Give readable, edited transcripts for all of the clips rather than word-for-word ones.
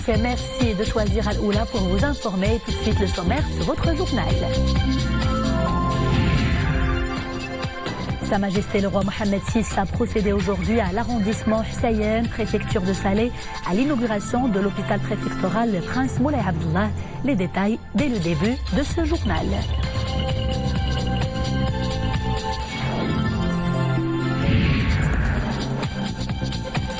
merci de choisir Al-Oula pour vous informer. Tout de suite le sommaire de votre journal. Sa Majesté le roi Mohamed VI a procédé aujourd'hui à l'arrondissement Hussein, préfecture de Salé, à l'inauguration de l'hôpital préfectoral Prince Moulay Abdallah. Les détails dès le début de ce journal.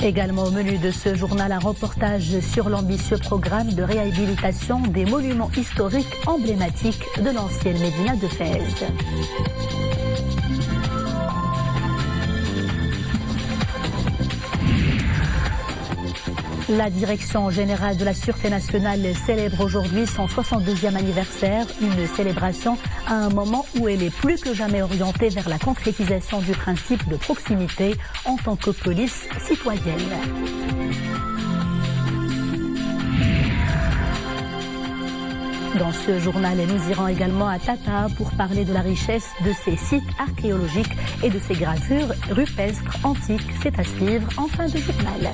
Également au menu de ce journal, un reportage sur l'ambitieux programme de réhabilitation des monuments historiques emblématiques de l'ancienne Médina de Fès. La Direction générale de la Sûreté nationale célèbre aujourd'hui son 62e anniversaire, une célébration à un moment où elle est plus que jamais orientée vers la concrétisation du principe de proximité en tant que police citoyenne. Dans ce journal, nous irons également à Tata pour parler de la richesse de ses sites archéologiques et de ses gravures rupestres antiques. C'est à suivre en fin de journal.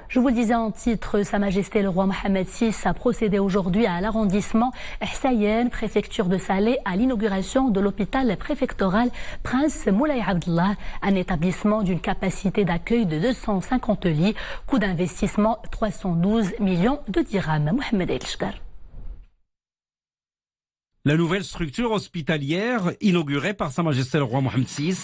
Je vous le disais en titre, Sa Majesté le roi Mohamed VI a procédé aujourd'hui à l'arrondissement Hussein, préfecture de Salé, à l'inauguration de l'hôpital préfectoral Prince Moulay Abdallah, un établissement d'une capacité d'accueil de 250 lits, coût d'investissement 312 millions de dirhams. Mohamed El-Shkar. La nouvelle structure hospitalière, inaugurée par Sa Majesté le roi Mohamed VI,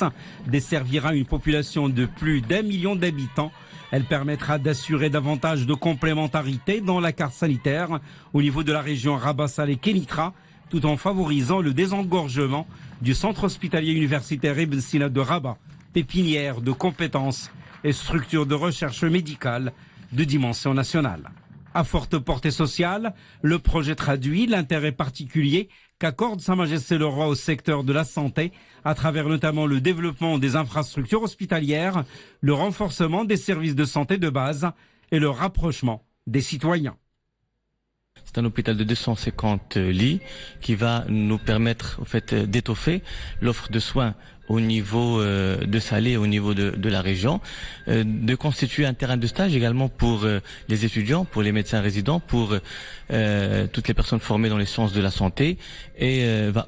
desservira une population de plus d'1 million d'habitants. Elle permettra d'assurer davantage de complémentarité dans la carte sanitaire au niveau de la région Rabat-Salé-Kénitra, tout en favorisant le désengorgement du centre hospitalier universitaire Ibn Sina de Rabat, pépinière de compétences et structure de recherche médicale de dimension nationale. À forte portée sociale, le projet traduit l'intérêt particulier qu'accorde Sa Majesté le roi au secteur de la santé, à travers notamment le développement des infrastructures hospitalières, le renforcement des services de santé de base et le rapprochement des citoyens. C'est un hôpital de 250 lits qui va nous permettre d'étoffer l'offre de soins au niveau de Salé, au niveau de la région, de constituer un terrain de stage également pour les étudiants, pour les médecins résidents, pour toutes les personnes formées dans les sciences de la santé et va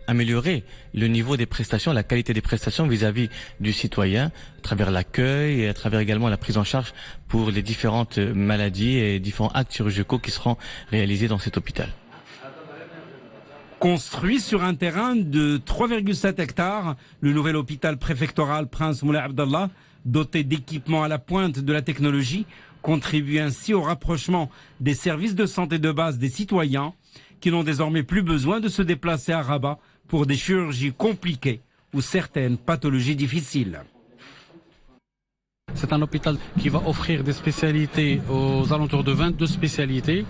améliorer le niveau des prestations, la qualité des prestations vis-à-vis du citoyen, à travers l'accueil et à travers également la prise en charge pour les différentes maladies et différents actes chirurgicaux qui seront réalisés dans cet hôpital. Construit sur un terrain de 3,7 hectares, le nouvel hôpital préfectoral Prince Moulay Abdallah, doté d'équipements à la pointe de la technologie, contribue ainsi au rapprochement des services de santé de base des citoyens qui n'ont désormais plus besoin de se déplacer à Rabat pour des chirurgies compliquées ou certaines pathologies difficiles. C'est un hôpital qui va offrir des spécialités aux alentours de 22 spécialités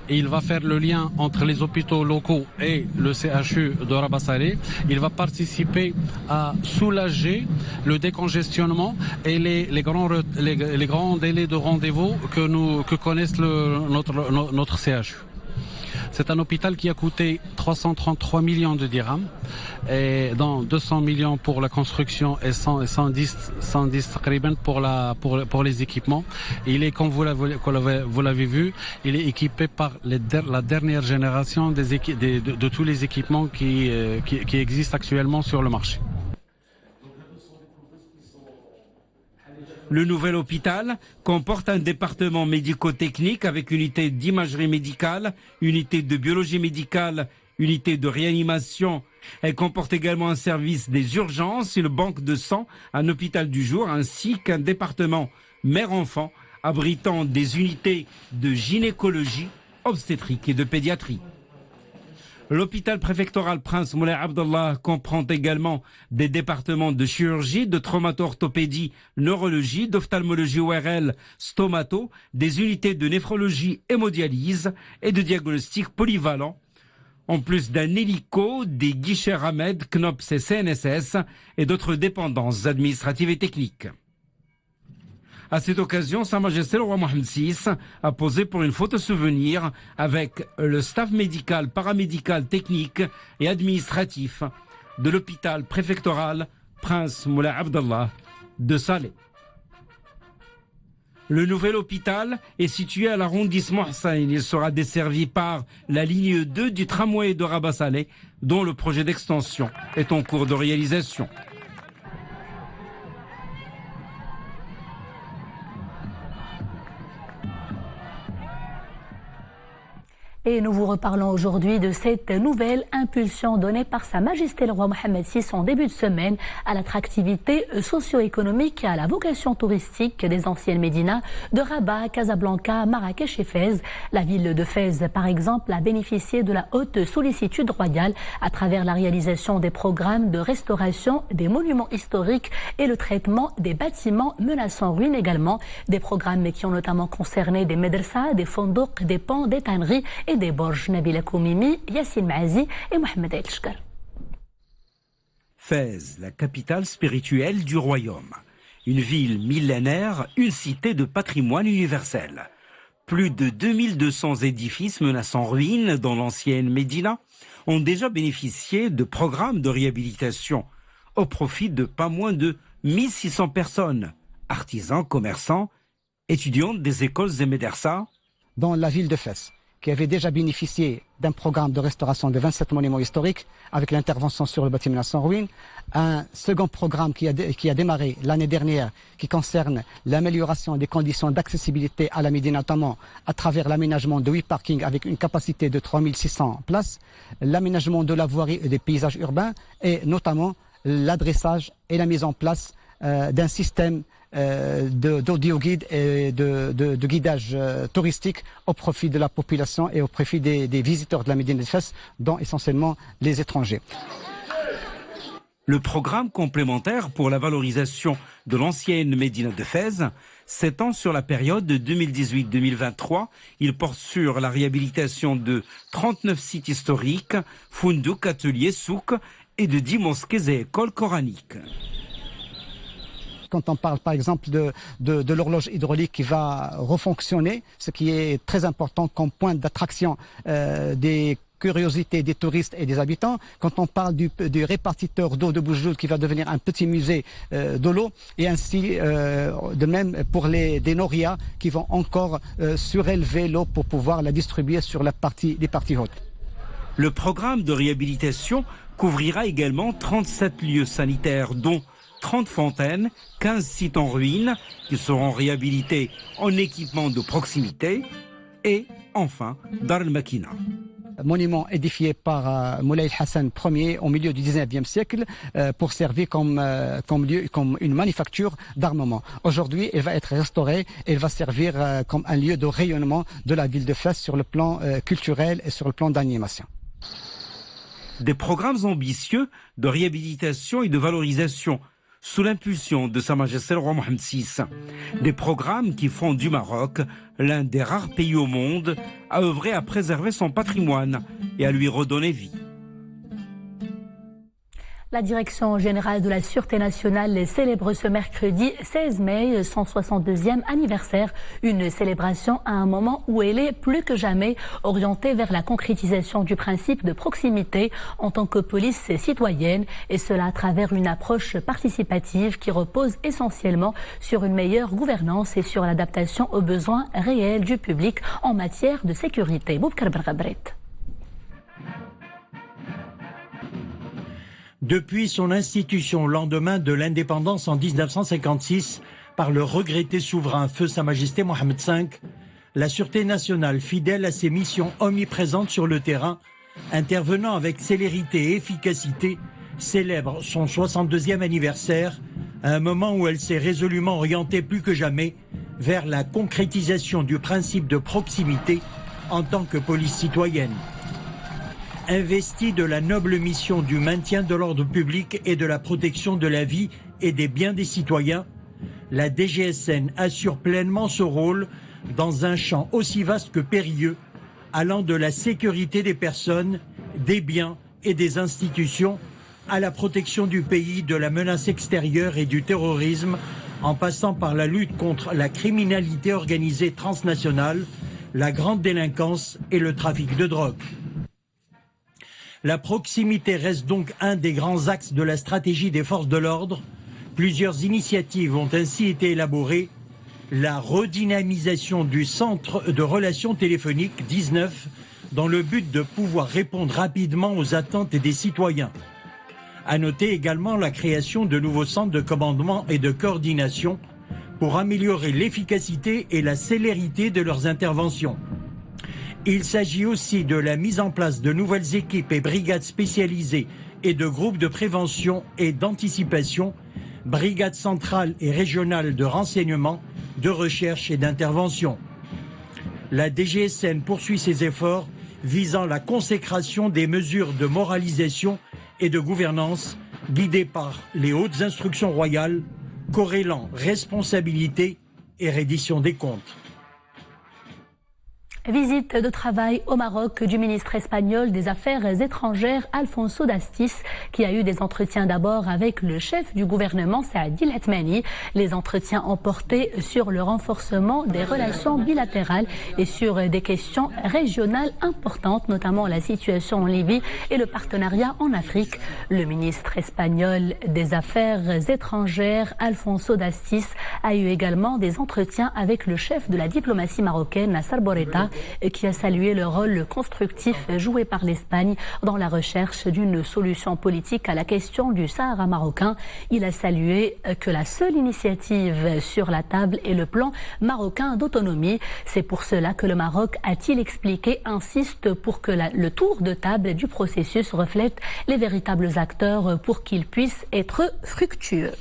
et il va faire le lien entre les hôpitaux locaux et le CHU de Rabat Salé. Il va participer à soulager le décongestionnement et les grands délais de rendez-vous que connaissent notre CHU. C'est un hôpital qui a coûté 333 millions de dirhams, et dont 200 millions pour la construction et 110 pour les équipements. Il est, comme vous l'avez vu, il est équipé par la dernière génération de tous les équipements qui existent actuellement sur le marché. Le nouvel hôpital comporte un département médico-technique avec unité d'imagerie médicale, unité de biologie médicale, unité de réanimation. Elle comporte également un service des urgences, une banque de sang, un hôpital du jour ainsi qu'un département mère-enfant abritant des unités de gynécologie, obstétrique et de pédiatrie. L'hôpital préfectoral Prince Moulay Abdallah comprend également des départements de chirurgie, de traumato-orthopédie, neurologie, d'ophtalmologie ORL, stomato, des unités de néphrologie, hémodialyse et de diagnostic polyvalent, en plus d'un hélico, des guichets Ramed, CNOPS et CNSS et d'autres dépendances administratives et techniques. À cette occasion, Sa Majesté le roi Mohamed VI a posé pour une photo souvenir avec le staff médical, paramédical, technique et administratif de l'hôpital préfectoral Prince Moulay Abdallah de Salé. Le nouvel hôpital est situé à l'arrondissement Hussein. Il sera desservi par la ligne 2 du tramway de Rabat Saleh, dont le projet d'extension est en cours de réalisation. Et nous vous reparlons aujourd'hui de cette nouvelle impulsion donnée par Sa Majesté le roi Mohammed VI en début de semaine à l'attractivité socio-économique et à la vocation touristique des anciennes Médinas de Rabat, Casablanca, Marrakech et Fès. La ville de Fès, par exemple, a bénéficié de la haute sollicitude royale à travers la réalisation des programmes de restauration des monuments historiques et le traitement des bâtiments menaçant ruine également. Des programmes qui ont notamment concerné des médressas, des fondouks, des ponts, des tanneries et des borges. Nabila Koumimi, Yassine Maazi et Mohamed El Shkar. Fès, la capitale spirituelle du royaume. Une ville millénaire, une cité de patrimoine universel. Plus de 2200 édifices menaçant ruine dans l'ancienne Médina ont déjà bénéficié de programmes de réhabilitation au profit de pas moins de 1600 personnes, artisans, commerçants, étudiants des écoles et médersas. Dans la ville de Fès, qui avait déjà bénéficié d'un programme de restauration de 27 monuments historiques avec l'intervention sur le bâtiment sans ruine. Un second programme qui a démarré l'année dernière qui concerne l'amélioration des conditions d'accessibilité à la Médina, notamment à travers l'aménagement de 8 parkings avec une capacité de 3600 places, l'aménagement de la voirie et des paysages urbains et notamment l'adressage et la mise en place d'un système d'audio-guide et de guidage touristique au profit de la population et au profit des visiteurs de la Médina de Fès, dont essentiellement les étrangers. Le programme complémentaire pour la valorisation de l'ancienne Médina de Fès s'étend sur la période de 2018-2023. Il porte sur la réhabilitation de 39 sites historiques, foundouk, ateliers, souks et de 10 mosquées et écoles coraniques. Quand on parle par exemple de l'horloge hydraulique qui va refonctionner, ce qui est très important comme point d'attraction des curiosités des touristes et des habitants. Quand on parle du répartiteur d'eau de Boujoud qui va devenir un petit musée de l'eau, et ainsi de même pour des norias qui vont encore surélever l'eau pour pouvoir la distribuer sur les parties hautes. Le programme de réhabilitation couvrira également 37 lieux sanitaires, dont 30 fontaines, 15 sites en ruine qui seront réhabilités en équipement de proximité et enfin Dar el-Makina. Monument édifié par Moulay Hassan Ier au milieu du 19e siècle pour servir comme une manufacture d'armement. Aujourd'hui, elle va être restaurée et elle va servir comme un lieu de rayonnement de la ville de Fès sur le plan culturel et sur le plan d'animation. Des programmes ambitieux de réhabilitation et de valorisation sous l'impulsion de Sa Majesté le roi Mohammed VI. Des programmes qui font du Maroc l'un des rares pays au monde à œuvrer à préserver son patrimoine et à lui redonner vie. La Direction générale de la Sûreté nationale célèbre ce mercredi 16 mai son 62e anniversaire. Une célébration à un moment où elle est plus que jamais orientée vers la concrétisation du principe de proximité en tant que police citoyenne, et cela à travers une approche participative qui repose essentiellement sur une meilleure gouvernance et sur l'adaptation aux besoins réels du public en matière de sécurité. Boubkar Bergabret. Depuis son institution au lendemain de l'indépendance en 1956 par le regretté souverain Feu Sa Majesté Mohammed V, la Sûreté nationale, fidèle à ses missions omniprésentes sur le terrain, intervenant avec célérité et efficacité, célèbre son 62e anniversaire à un moment où elle s'est résolument orientée plus que jamais vers la concrétisation du principe de proximité en tant que police citoyenne. Investie de la noble mission du maintien de l'ordre public et de la protection de la vie et des biens des citoyens, la DGSN assure pleinement ce rôle dans un champ aussi vaste que périlleux, allant de la sécurité des personnes, des biens et des institutions à la protection du pays de la menace extérieure et du terrorisme, en passant par la lutte contre la criminalité organisée transnationale, la grande délinquance et le trafic de drogue. La proximité reste donc un des grands axes de la stratégie des forces de l'ordre. Plusieurs initiatives ont ainsi été élaborées, la redynamisation du centre de relations téléphoniques 19 dans le but de pouvoir répondre rapidement aux attentes des citoyens. À noter également la création de nouveaux centres de commandement et de coordination pour améliorer l'efficacité et la célérité de leurs interventions. Il s'agit aussi de la mise en place de nouvelles équipes et brigades spécialisées et de groupes de prévention et d'anticipation, brigades centrales et régionales de renseignement, de recherche et d'intervention. La DGSN poursuit ses efforts visant la consécration des mesures de moralisation et de gouvernance guidées par les hautes instructions royales, corrélant responsabilité et reddition des comptes. Visite de travail au Maroc du ministre espagnol des Affaires étrangères Alfonso Dastis, qui a eu des entretiens d'abord avec le chef du gouvernement Saad El Hathmani. Les entretiens ont porté sur le renforcement des relations bilatérales et sur des questions régionales importantes, notamment la situation en Libye et le partenariat en Afrique. Le ministre espagnol des Affaires étrangères Alfonso Dastis a eu également des entretiens avec le chef de la diplomatie marocaine Nassar Bourita, qui a salué le rôle constructif joué par l'Espagne dans la recherche d'une solution politique à la question du Sahara marocain. Il a salué que la seule initiative sur la table est le plan marocain d'autonomie. C'est pour cela que le Maroc, a-t-il expliqué, insiste pour que le tour de table du processus reflète les véritables acteurs pour qu'il puisse être fructueux.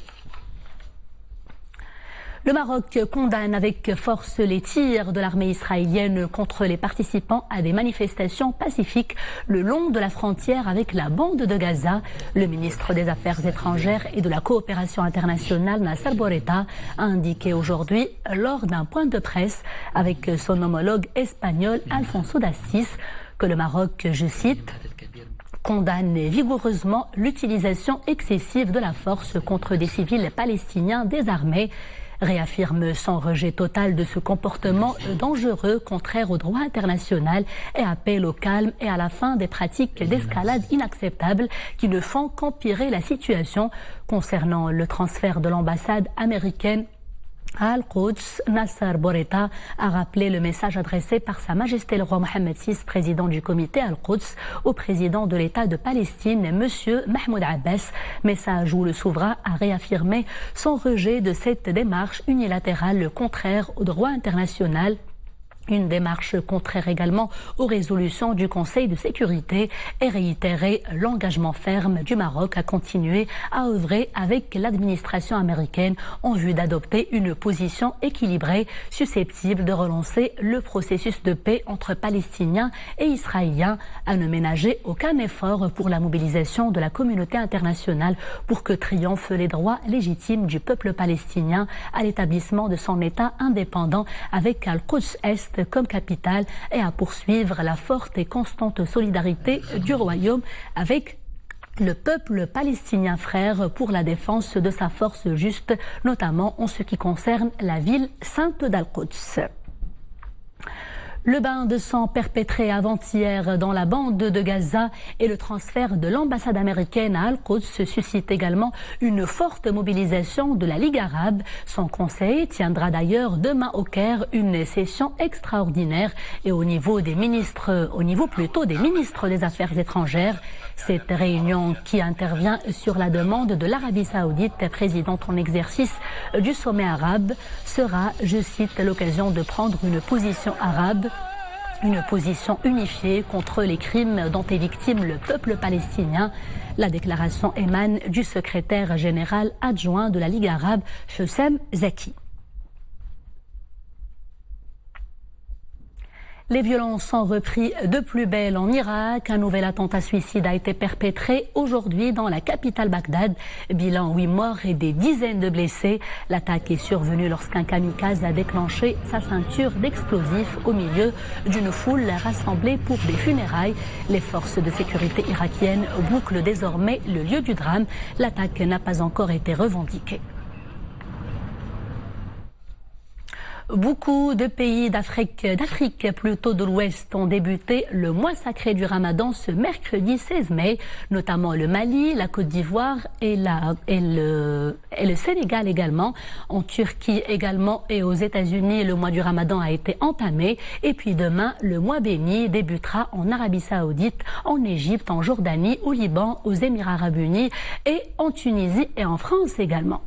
Le Maroc condamne avec force les tirs de l'armée israélienne contre les participants à des manifestations pacifiques le long de la frontière avec la bande de Gaza. Le ministre des Affaires étrangères et de la coopération internationale, Nassar Bourita, a indiqué aujourd'hui, lors d'un point de presse avec son homologue espagnol Alfonso Dastis, que le Maroc, je cite, condamne vigoureusement l'utilisation excessive de la force contre des civils palestiniens désarmés, réaffirme son rejet total de ce comportement dangereux, contraire au droit international, et appelle au calme et à la fin des pratiques d'escalade inacceptables qui ne font qu'empirer la situation. Concernant le transfert de l'ambassade américaine à Al-Quds, Nassar Bourita a rappelé le message adressé par Sa Majesté le roi Mohammed VI, président du comité Al-Quds, au président de l'État de Palestine, M. Mahmoud Abbas. Message où le souverain a réaffirmé son rejet de cette démarche unilatérale contraire au droit international. Une démarche contraire également aux résolutions du Conseil de sécurité, et réitérer l'engagement ferme du Maroc à continuer à œuvrer avec l'administration américaine en vue d'adopter une position équilibrée susceptible de relancer le processus de paix entre Palestiniens et Israéliens, à ne ménager aucun effort pour la mobilisation de la communauté internationale pour que triomphent les droits légitimes du peuple palestinien à l'établissement de son État indépendant avec Al-Quds Est comme capitale, et à poursuivre la forte et constante solidarité du royaume avec le peuple palestinien frère pour la défense de sa force juste, notamment en ce qui concerne la ville sainte d'Al-Quds. Le bain de sang perpétré avant-hier dans la bande de Gaza et le transfert de l'ambassade américaine à Al-Quds suscite également une forte mobilisation de la Ligue arabe. Son conseil tiendra d'ailleurs demain au Caire une session extraordinaire, et au niveau des ministres des Affaires étrangères. Cette réunion, qui intervient sur la demande de l'Arabie saoudite, présidente en exercice du sommet arabe, sera, je cite, l'occasion de prendre une position arabe, une position unifiée contre les crimes dont est victime le peuple palestinien. La déclaration émane du secrétaire général adjoint de la Ligue arabe, Hussam Zaki. Les violences ont repris de plus belle en Irak. Un nouvel attentat suicide a été perpétré aujourd'hui dans la capitale Bagdad. Bilan 8 morts et des dizaines de blessés. L'attaque est survenue lorsqu'un kamikaze a déclenché sa ceinture d'explosifs au milieu d'une foule rassemblée pour des funérailles. Les forces de sécurité irakiennes bouclent désormais le lieu du drame. L'attaque n'a pas encore été revendiquée. Beaucoup de pays d'Afrique plutôt de l'Ouest ont débuté le mois sacré du Ramadan ce mercredi 16 mai, notamment le Mali, la Côte d'Ivoire et le Sénégal également. En Turquie également et aux États-Unis, le mois du Ramadan a été entamé. Et puis demain, le mois béni débutera en Arabie Saoudite, en Égypte, en Jordanie, au Liban, aux Émirats Arabes Unis et en Tunisie et en France également.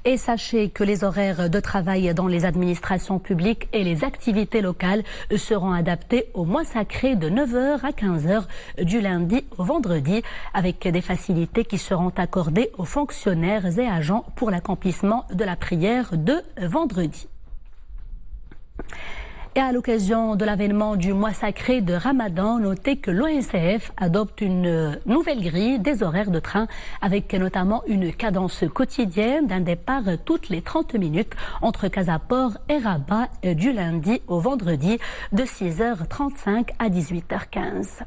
Et sachez que les horaires de travail dans les administrations publiques et les activités locales seront adaptés au mois sacré de 9h à 15h du lundi au vendredi, avec des facilités qui seront accordées aux fonctionnaires et agents pour l'accomplissement de la prière de vendredi. Et à l'occasion de l'avènement du mois sacré de Ramadan, notez que l'ONCF adopte une nouvelle grille des horaires de train avec notamment une cadence quotidienne d'un départ toutes les 30 minutes entre Casaport et Rabat du lundi au vendredi de 6h35 à 18h15.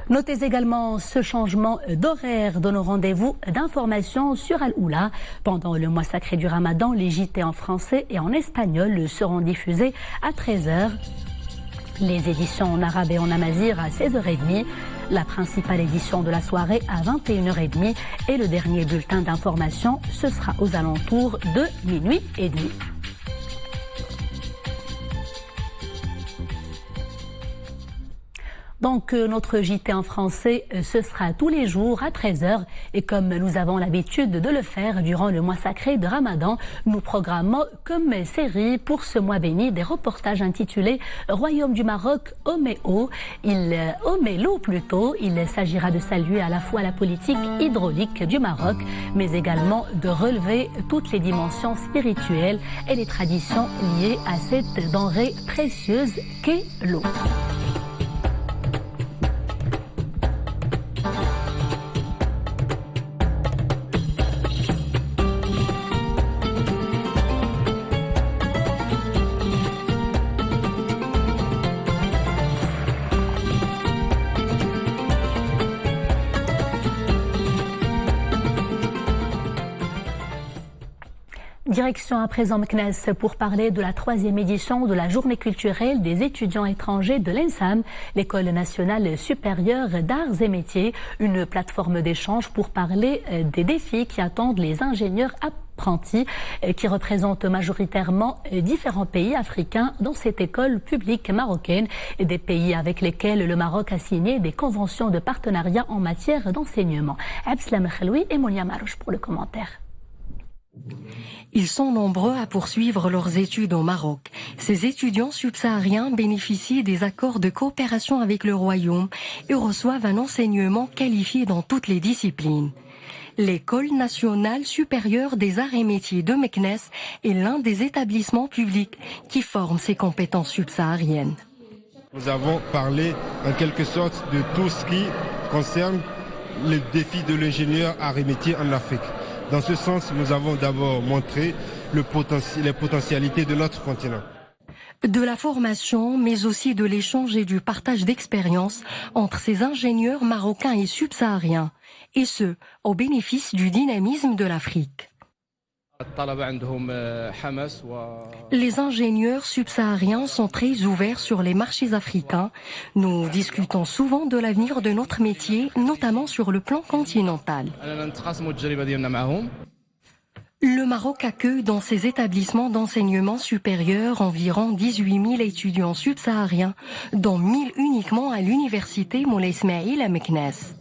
Notez également ce changement d'horaire de nos rendez-vous d'information sur Al-Oula. Pendant le mois sacré du Ramadan, les JT en français et en espagnol seront diffusés à 13h. Les éditions en arabe et en amazigh à 16h30. La principale édition de la soirée à 21h30. Et le dernier bulletin d'information, ce sera aux alentours de minuit et demi. Donc notre JT en français, ce sera tous les jours à 13h. Et comme nous avons l'habitude de le faire durant le mois sacré de Ramadan, nous programmons comme série pour ce mois béni des reportages intitulés Royaume du Maroc, Oméo. Omélo plutôt. Il s'agira de saluer à la fois la politique hydraulique du Maroc, mais également de relever toutes les dimensions spirituelles et les traditions liées à cette denrée précieuse qu'est l'eau. Direction à présent Meknès pour parler de la 3e édition de la journée culturelle des étudiants étrangers de l'ENSAM, l'École nationale supérieure d'arts et métiers, une plateforme d'échange pour parler des défis qui attendent les ingénieurs apprentis qui représentent majoritairement différents pays africains dans cette école publique marocaine et des pays avec lesquels le Maroc a signé des conventions de partenariat en matière d'enseignement. Abslam Kheloui et Monia Marouche pour le commentaire. Ils sont nombreux à poursuivre leurs études au Maroc. Ces étudiants subsahariens bénéficient des accords de coopération avec le Royaume et reçoivent un enseignement qualifié dans toutes les disciplines. L'École nationale supérieure des arts et métiers de Meknès est l'un des établissements publics qui forment ces compétences subsahariennes. Nous avons parlé en quelque sorte de tout ce qui concerne les défis de l'ingénieur arts et métiers en Afrique. Dans ce sens, nous avons d'abord montré les potentialités de notre continent. De la formation, mais aussi de l'échange et du partage d'expériences entre ces ingénieurs marocains et subsahariens, et ce, au bénéfice du dynamisme de l'Afrique. Les ingénieurs subsahariens sont très ouverts sur les marchés africains. Nous discutons souvent de l'avenir de notre métier, notamment sur le plan continental. Le Maroc accueille dans ses établissements d'enseignement supérieur environ 18 000 étudiants subsahariens, dont 1 000 uniquement à l'université Moulay Ismaïl à Meknès.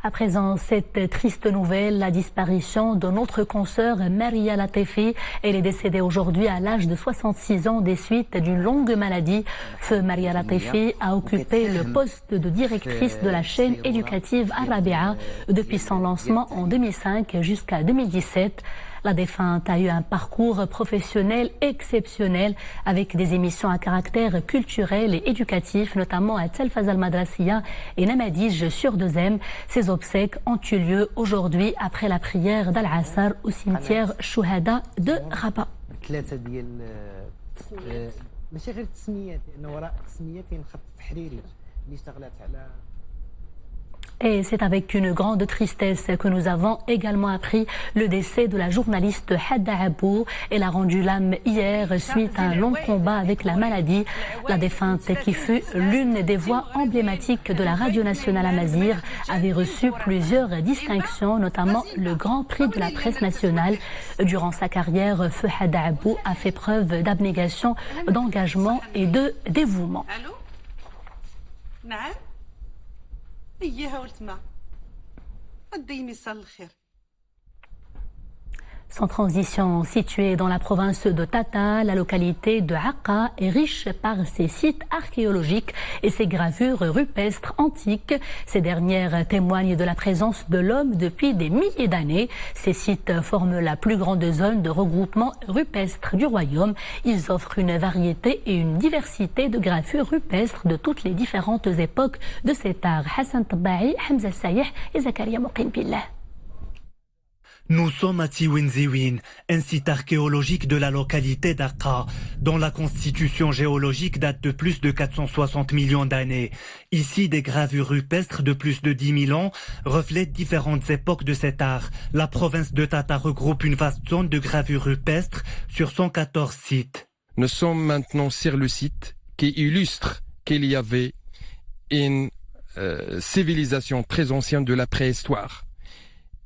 À présent, cette triste nouvelle, la disparition de notre consoeur Maria Latefi. Elle est décédée aujourd'hui à l'âge de 66 ans des suites d'une longue maladie. Feu Maria Latefi a occupé le poste de directrice de la chaîne éducative Al-Rabia depuis son lancement en 2005 jusqu'à 2017. La défunte a eu un parcours professionnel exceptionnel avec des émissions à caractère culturel et éducatif, notamment à Telfaz Al-Madrasiya et Namadij sur 2M. Ces obsèques ont eu lieu aujourd'hui après la prière d'Al-Assar au cimetière Chouhada de Rabat. Et c'est avec une grande tristesse que nous avons également appris le décès de la journaliste Hadda Abou. Elle a rendu l'âme hier suite à un long combat avec la maladie. La défunte, qui fut l'une des voix emblématiques de la radio nationale Amazigh, avait reçu plusieurs distinctions, notamment le Grand Prix de la presse nationale. Durant sa carrière, Feu Hadda Abou a fait preuve d'abnégation, d'engagement et de dévouement. Sans transition, située dans la province de Tata, la localité de Aqqa est riche par ses sites archéologiques et ses gravures rupestres antiques. Ces dernières témoignent de la présence de l'homme depuis des milliers d'années. Ces sites forment la plus grande zone de regroupement rupestre du royaume. Ils offrent une variété et une diversité de gravures rupestres de toutes les différentes époques de cet art. Hassan Tabai, Hamza Sayeh et Zakaria Moqin Billah. Nous sommes à Tiwinziwin, un site archéologique de la localité d'Aqqa, dont la constitution géologique date de plus de 460 millions d'années. Ici, des gravures rupestres de plus de 10 000 ans reflètent différentes époques de cet art. La province de Tata regroupe une vaste zone de gravures rupestres sur 114 sites. Nous sommes maintenant sur le site qui illustre qu'il y avait une civilisation très ancienne de la préhistoire.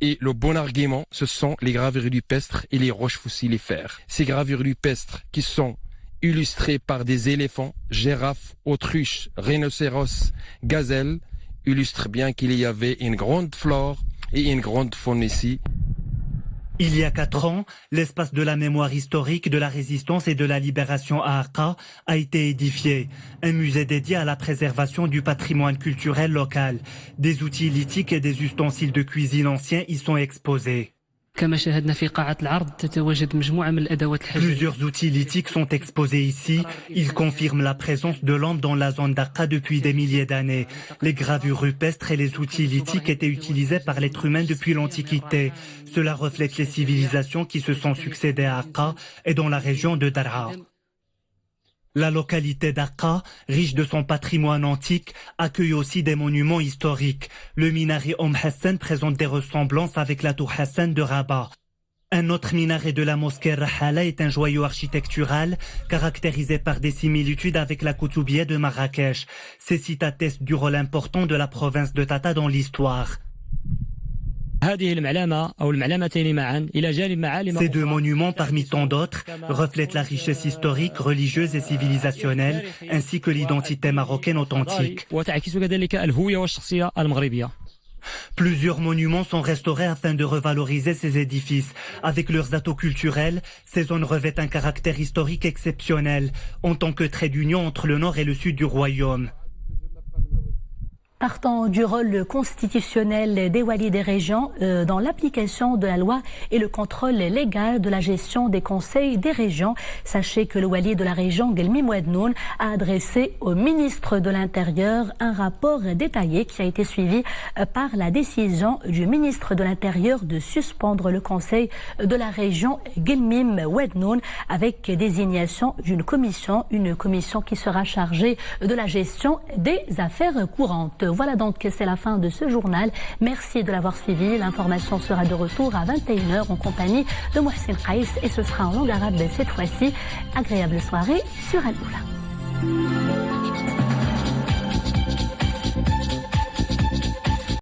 Et le bon argument, ce sont les gravures rupestres et les roches fossilifères. Ces gravures rupestres qui sont illustrées par des éléphants, girafes, autruches, rhinocéros, gazelles, illustrent bien qu'il y avait une grande flore et une grande faune ici. Il y a 4 ans, l'espace de la mémoire historique, de la résistance et de la libération à Aqqa a été édifié. Un musée dédié à la préservation du patrimoine culturel local. Des outils lithiques et des ustensiles de cuisine anciens y sont exposés. Plusieurs outils lithiques sont exposés ici. Ils confirment la présence de l'homme dans la zone d'Aqqa depuis des milliers d'années. Les gravures rupestres et les outils lithiques étaient utilisés par l'être humain depuis l'Antiquité. Cela reflète les civilisations qui se sont succédées à Aqqa et dans la région de Dar'a. La localité d'Aqqa, riche de son patrimoine antique, accueille aussi des monuments historiques. Le minaret Hassan présente des ressemblances avec la tour Hassan de Rabat. Un autre minaret de la mosquée Rahala est un joyau architectural caractérisé par des similitudes avec la Koutoubia de Marrakech. Ces sites attestent du rôle important de la province de Tata dans l'histoire. Ces 2 monuments, parmi tant d'autres, reflètent la richesse historique, religieuse et civilisationnelle, ainsi que l'identité marocaine authentique. Plusieurs monuments sont restaurés afin de revaloriser ces édifices. Avec leurs atouts culturels, ces zones revêtent un caractère historique exceptionnel, en tant que trait d'union entre le nord et le sud du royaume. Partant du rôle constitutionnel des walis des régions dans l'application de la loi et le contrôle légal de la gestion des conseils des régions, sachez que le wali de la région, Gelmim Wednoun, a adressé au ministre de l'Intérieur un rapport détaillé qui a été suivi par la décision du ministre de l'Intérieur de suspendre le conseil de la région Gelmim Wednoun avec désignation d'une commission, une commission qui sera chargée de la gestion des affaires courantes. Voilà donc, c'est la fin de ce journal. Merci de l'avoir suivi. L'information sera de retour à 21h en compagnie de Mohsin Qaïs et ce sera en langue arabe cette fois-ci. Agréable soirée sur Al-Oula.